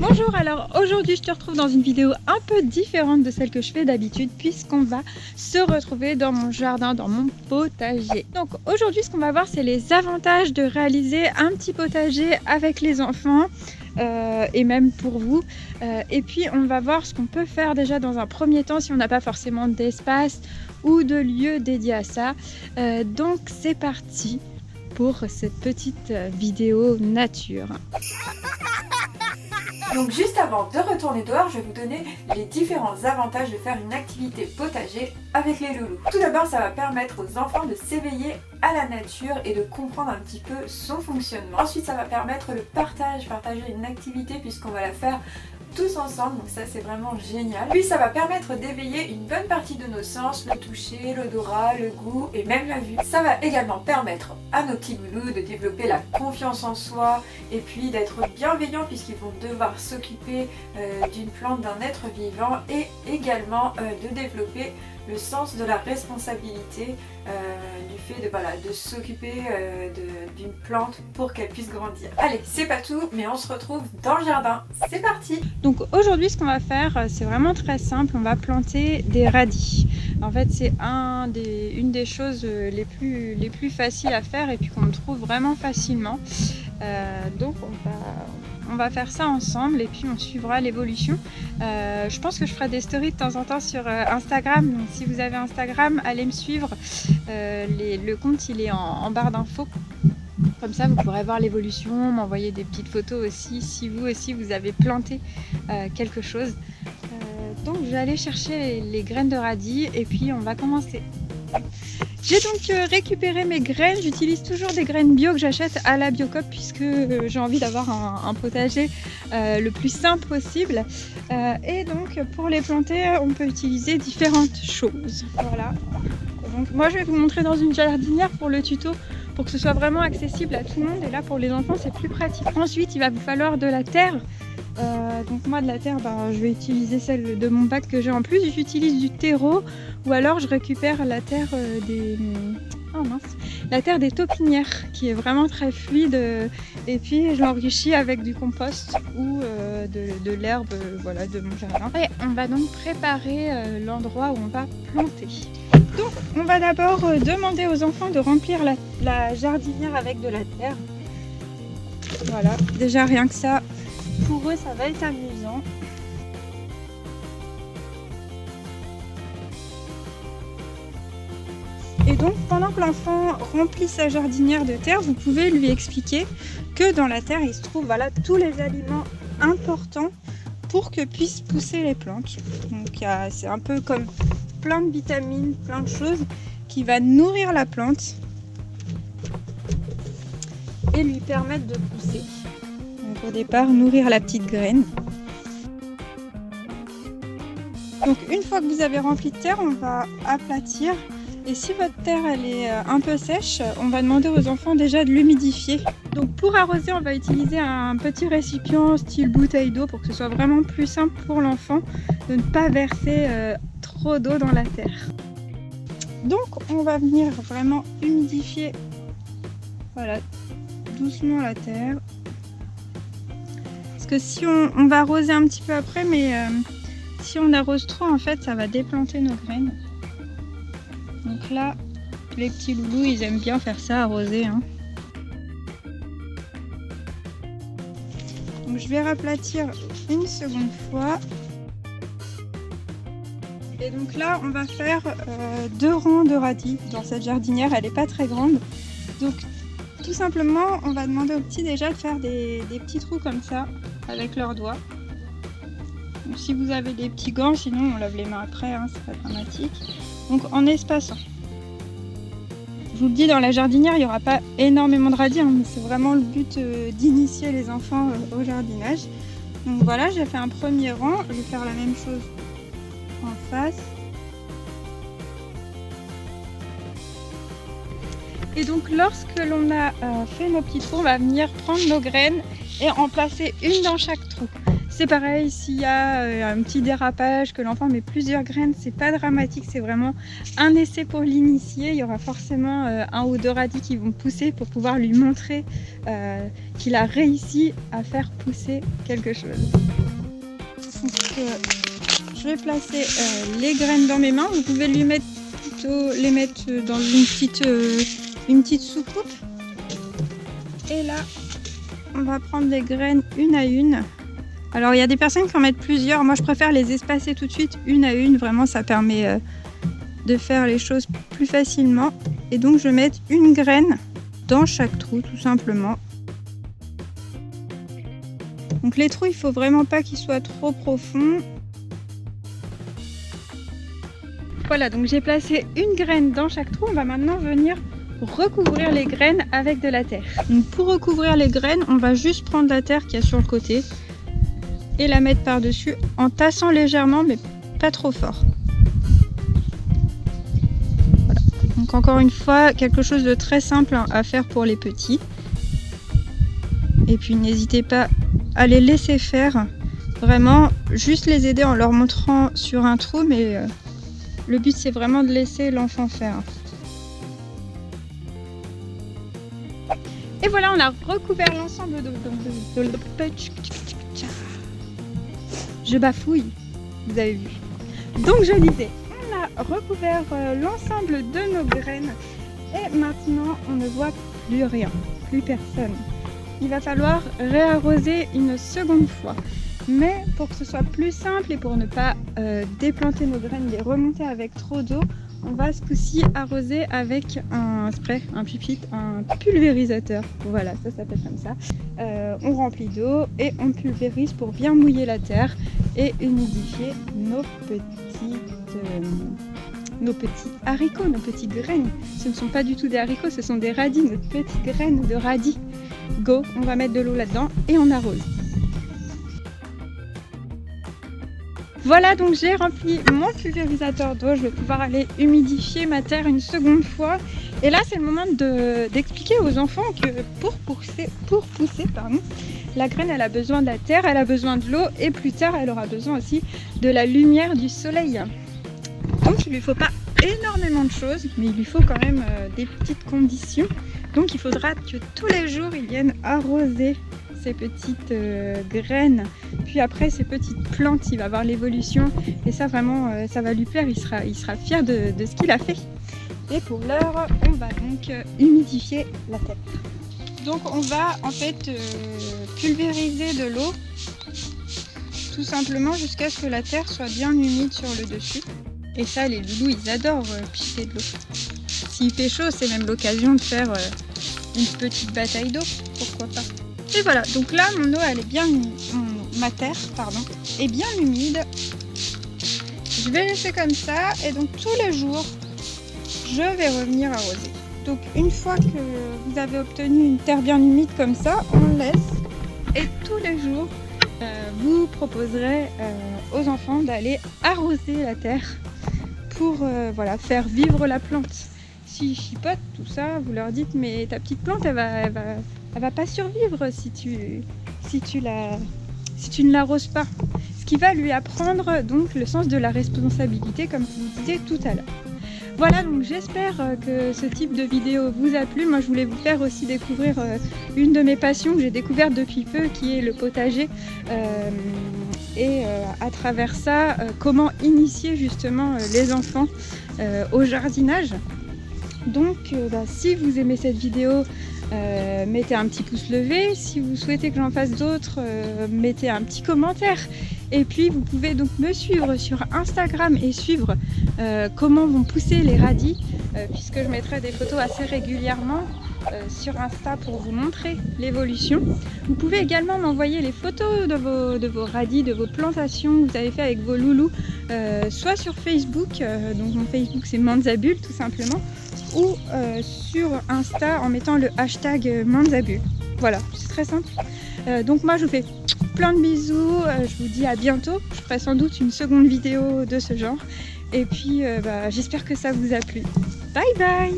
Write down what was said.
Bonjour, alors aujourd'hui je te retrouve dans une vidéo un peu différente de celle que je fais d'habitude puisqu'on va se retrouver dans mon jardin, dans mon potager. Donc aujourd'hui ce qu'on va voir c'est les avantages de réaliser un petit potager avec les enfants et même pour vous. Et puis on va voir ce qu'on peut faire déjà dans un premier temps si on n'a pas forcément d'espace ou de lieu dédié à ça. Donc c'est parti pour cette petite vidéo nature. Donc juste avant de retourner dehors, je vais vous donner les différents avantages de faire une activité potager avec les loulous. Tout d'abord, ça va permettre aux enfants de s'éveiller à la nature et de comprendre un petit peu son fonctionnement. Ensuite, ça va permettre le partager une activité puisqu'on va la faire tous ensemble, donc ça c'est vraiment génial. Puis ça va permettre d'éveiller une bonne partie de nos sens, le toucher, l'odorat, le goût et même la vue. Ça va également permettre à nos petits loulous de développer la confiance en soi et puis d'être bienveillants puisqu'ils vont devoir s'occuper d'une plante, d'un être vivant et également de développer le sens de la responsabilité du fait de s'occuper d'une plante pour qu'elle puisse grandir. Allez, c'est pas tout, mais on se retrouve dans le jardin. C'est parti! Donc aujourd'hui ce qu'on va faire c'est vraiment très simple, on va planter des radis. En fait c'est une des choses les plus faciles à faire et puis qu'on trouve vraiment facilement. Donc on va faire ça ensemble et puis on suivra l'évolution. Je pense que je ferai des stories de temps en temps sur Instagram, donc si vous avez Instagram, allez me suivre. Le compte il est en barre d'infos. Comme ça vous pourrez voir l'évolution, m'envoyer des petites photos aussi si vous aussi vous avez planté quelque chose. Donc je vais aller chercher les graines de radis et puis on va commencer. J'ai donc récupéré mes graines, j'utilise toujours des graines bio que j'achète à la Biocoop puisque j'ai envie d'avoir un potager le plus simple possible. Et donc pour les planter, on peut utiliser différentes choses. Voilà. Donc moi je vais vous montrer dans une jardinière pour le tuto, pour que ce soit vraiment accessible à tout le monde. Et là pour les enfants c'est plus pratique. Ensuite il va vous falloir de la terre. Donc moi de la terre, je vais utiliser celle de mon bac que j'ai en plus. J'utilise du terreau ou alors je récupère la terre la terre des taupinières qui est vraiment très fluide et puis je l'enrichis avec du compost ou de l'herbe de mon jardin. Et on va donc préparer l'endroit où on va planter. Donc on va d'abord demander aux enfants de remplir la jardinière avec de la terre. Voilà, déjà rien que ça, pour eux ça va être amusant. Et donc pendant que l'enfant remplit sa jardinière de terre, vous pouvez lui expliquer que dans la terre il se trouve tous les aliments importants pour que puissent pousser les plantes. Donc c'est un peu comme plein de vitamines, plein de choses qui va nourrir la plante et lui permettre de pousser. Donc au départ, nourrir la petite graine. Donc une fois que vous avez rempli de terre, on va aplatir. Et si votre terre elle est un peu sèche, on va demander aux enfants déjà de l'humidifier. Donc pour arroser, on va utiliser un petit récipient style bouteille d'eau pour que ce soit vraiment plus simple pour l'enfant de ne pas verser trop d'eau dans la terre. Donc on va venir vraiment humidifier, voilà, doucement la terre. Parce que si on va arroser un petit peu après, mais si on arrose trop, en fait, ça va déplanter nos graines. Donc là, les petits loulous, ils aiment bien faire ça, arroser. Donc je vais raplatir une seconde fois. Et donc là, on va faire 2 rangs de radis dans cette jardinière. Elle n'est pas très grande. Donc tout simplement, on va demander aux petits déjà de faire des petits trous comme ça avec leurs doigts. Donc, si vous avez des petits gants, sinon on lave les mains après, c'est pas dramatique. Donc en espaçant. Je vous le dis, dans la jardinière, il n'y aura pas énormément de radis, mais c'est vraiment le but d'initier les enfants au jardinage. Donc voilà, j'ai fait un premier rang, je vais faire la même chose en face. Et donc lorsque l'on a fait nos petits trous, on va venir prendre nos graines et en placer une dans chaque trou. C'est pareil, s'il y a un petit dérapage, que l'enfant met plusieurs graines, c'est pas dramatique, c'est vraiment un essai pour l'initier. Il y aura forcément un ou deux radis qui vont pousser pour pouvoir lui montrer qu'il a réussi à faire pousser quelque chose. Donc, je vais placer les graines dans mes mains. Vous pouvez les mettre dans une petite soucoupe. Et là, on va prendre les graines une à une. Alors il y a des personnes qui en mettent plusieurs, moi je préfère les espacer tout de suite une à une, vraiment ça permet de faire les choses plus facilement. Et donc je vais mettre une graine dans chaque trou tout simplement. Donc les trous il faut vraiment pas qu'ils soient trop profonds. Voilà, donc j'ai placé une graine dans chaque trou, on va maintenant venir recouvrir les graines avec de la terre. Donc pour recouvrir les graines, on va juste prendre la terre qu'il y a sur le côté et la mettre par-dessus en tassant légèrement mais pas trop fort. Voilà. Donc encore une fois, quelque chose de très simple à faire pour les petits. Et puis n'hésitez pas à les laisser faire. Vraiment, juste les aider en leur montrant sur un trou, mais le but c'est vraiment de laisser l'enfant faire. Et voilà, on a recouvert l'ensemble de... Je bafouille, vous avez vu. Donc je disais, on a recouvert l'ensemble de nos graines et maintenant on ne voit plus rien, plus personne. Il va falloir réarroser une seconde fois. Mais pour que ce soit plus simple et pour ne pas déplanter nos graines, les remonter avec trop d'eau, on va ce coup-ci arroser avec un spray, un pipite, un pulvérisateur. Voilà, ça s'appelle comme ça. On remplit d'eau et on pulvérise pour bien mouiller la terre et humidifier nos petits haricots, nos petites graines. Ce ne sont pas du tout des haricots, ce sont des radis, nos petites graines de radis. Go, on va mettre de l'eau là-dedans et on arrose. Voilà, donc j'ai rempli mon pulvérisateur d'eau, je vais pouvoir aller humidifier ma terre une seconde fois. Et là, c'est le moment d'expliquer aux enfants que pour pousser, la graine, elle a besoin de la terre, elle a besoin de l'eau et plus tard, elle aura besoin aussi de la lumière du soleil. Donc, il ne lui faut pas énormément de choses, mais il lui faut quand même des petites conditions. Donc, il faudra que tous les jours, ils viennent arroser ces petites graines, puis après ces petites plantes, il va voir l'évolution et ça vraiment ça va lui plaire, il sera fier de ce qu'il a fait. Et pour l'heure, on va donc humidifier la terre. Donc on va en fait pulvériser de l'eau tout simplement jusqu'à ce que la terre soit bien humide sur le dessus. Et ça, les loulous, ils adorent piquer de l'eau. S'il fait chaud, c'est même l'occasion de faire une petite bataille d'eau, pourquoi pas. Et voilà, donc là mon eau elle est bien, ma terre pardon, est bien humide. Je vais laisser comme ça et donc tous les jours je vais revenir arroser. Donc une fois que vous avez obtenu une terre bien humide comme ça, on laisse et tous les jours vous proposerez aux enfants d'aller arroser la terre pour voilà, faire vivre la plante. S'ils chipotent tout ça, vous leur dites mais ta petite plante elle va pas survivre si tu ne l'arroses pas. Ce qui va lui apprendre donc le sens de la responsabilité comme je vous disais tout à l'heure. Voilà, donc j'espère que ce type de vidéo vous a plu. Moi je voulais vous faire aussi découvrir une de mes passions que j'ai découverte depuis peu qui est le potager et à travers ça comment initier justement les enfants au jardinage. Donc si vous aimez cette vidéo, mettez un petit pouce levé. Si vous souhaitez que j'en fasse d'autres, mettez un petit commentaire. Et puis vous pouvez donc me suivre sur Instagram et suivre comment vont pousser les radis, puisque je mettrai des photos assez régulièrement sur Insta pour vous montrer l'évolution. Vous pouvez également m'envoyer les photos de vos radis, de vos plantations que vous avez fait avec vos loulous, soit sur Facebook, donc mon Facebook c'est Manzabul tout simplement, ou sur Insta en mettant le hashtag Manzabul. Voilà, c'est très simple. Donc moi je vous fais plein de bisous, je vous dis à bientôt. Je ferai sans doute une seconde vidéo de ce genre. Et puis j'espère que ça vous a plu. Bye bye!